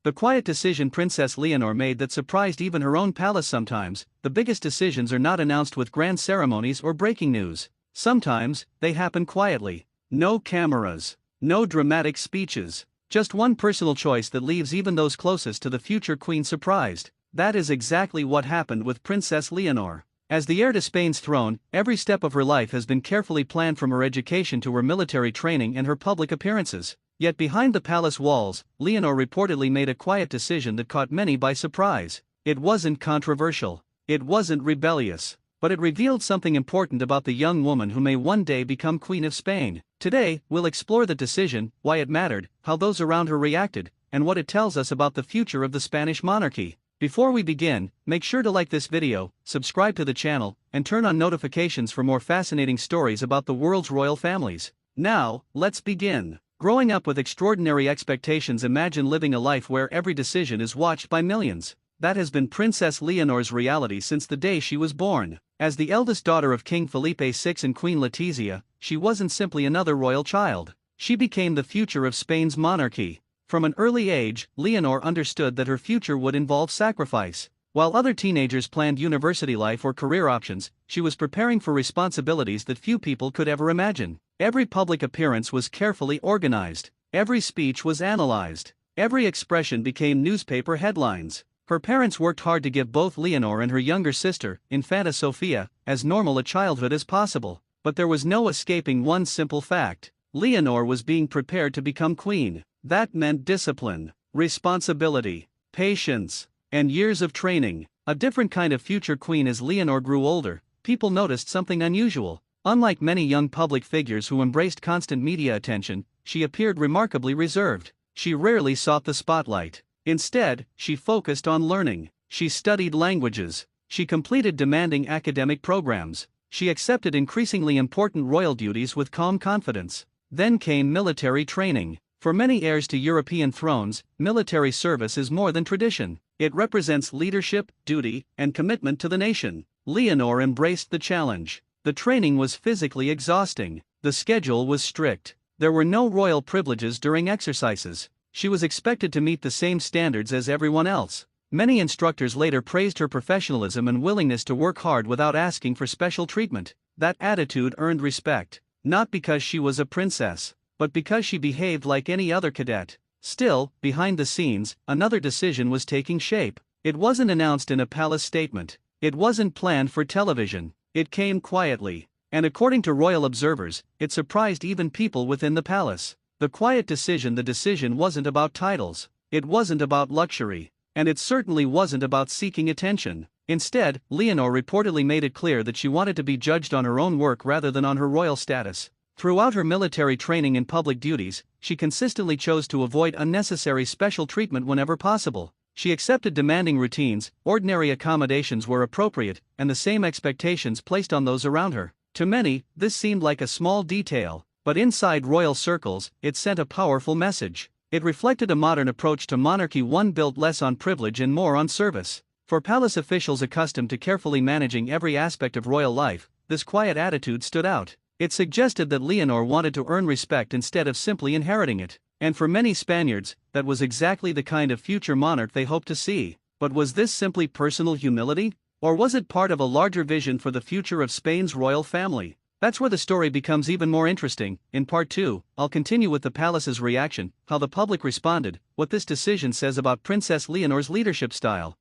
The quiet decision Princess Leonor made that surprised even her own palace. Sometimes, the biggest decisions are not announced with grand ceremonies or breaking news. Sometimes, they happen quietly. No cameras. No dramatic speeches. Just one personal choice that leaves even those closest to the future queen surprised. That is exactly what happened with Princess Leonor. As the heir to Spain's throne, every step of her life has been carefully planned, from her education to her military training and her public appearances. Yet behind the palace walls, Leonor reportedly made a quiet decision that caught many by surprise. It wasn't controversial. It wasn't rebellious. But it revealed something important about the young woman who may one day become Queen of Spain. Today, we'll explore the decision, why it mattered, how those around her reacted, and what it tells us about the future of the Spanish monarchy. Before we begin, make sure to like this video, subscribe to the channel, and turn on notifications for more fascinating stories about the world's royal families. Now, let's begin. Growing up with extraordinary expectations, imagine living a life where every decision is watched by millions. That has been Princess Leonor's reality since the day she was born. As the eldest daughter of King Felipe VI and Queen Letizia, she wasn't simply another royal child. She became the future of Spain's monarchy. From an early age, Leonor understood that her future would involve sacrifice. While other teenagers planned university life or career options, she was preparing for responsibilities that few people could ever imagine. Every public appearance was carefully organized. Every speech was analyzed. Every expression became newspaper headlines. Her parents worked hard to give both Leonor and her younger sister, Infanta Sofia, as normal a childhood as possible. But there was no escaping one simple fact. Leonor was being prepared to become queen. That meant discipline, responsibility, patience, and years of training. A different kind of future queen. As Leonor grew older, people noticed something unusual. Unlike many young public figures who embraced constant media attention, she appeared remarkably reserved. She rarely sought the spotlight. Instead, she focused on learning. She studied languages. She completed demanding academic programs. She accepted increasingly important royal duties with calm confidence. Then came military training. For many heirs to European thrones, military service is more than tradition. It represents leadership, duty, and commitment to the nation. Leonor embraced the challenge. The training was physically exhausting. The schedule was strict. There were no royal privileges during exercises. She was expected to meet the same standards as everyone else. Many instructors later praised her professionalism and willingness to work hard without asking for special treatment. That attitude earned respect, not because she was a princess, but because she behaved like any other cadet. Still, behind the scenes, another decision was taking shape. It wasn't announced in a palace statement. It wasn't planned for television. It came quietly. And according to royal observers, it surprised even people within the palace. The quiet decision. The decision wasn't about titles. It wasn't about luxury. And it certainly wasn't about seeking attention. Instead, Leonor reportedly made it clear that she wanted to be judged on her own work rather than on her royal status. Throughout her military training and public duties, she consistently chose to avoid unnecessary special treatment whenever possible. She accepted demanding routines, ordinary accommodations were appropriate, and the same expectations placed on those around her. To many, this seemed like a small detail, but inside royal circles, it sent a powerful message. It reflected a modern approach to monarchy, one built less on privilege and more on service. For palace officials accustomed to carefully managing every aspect of royal life, this quiet attitude stood out. It suggested that Leonor wanted to earn respect instead of simply inheriting it. And for many Spaniards, that was exactly the kind of future monarch they hoped to see. But was this simply personal humility? Or was it part of a larger vision for the future of Spain's royal family? That's where the story becomes even more interesting. In part 2, I'll continue with the palace's reaction, how the public responded, what this decision says about Princess Leonor's leadership style,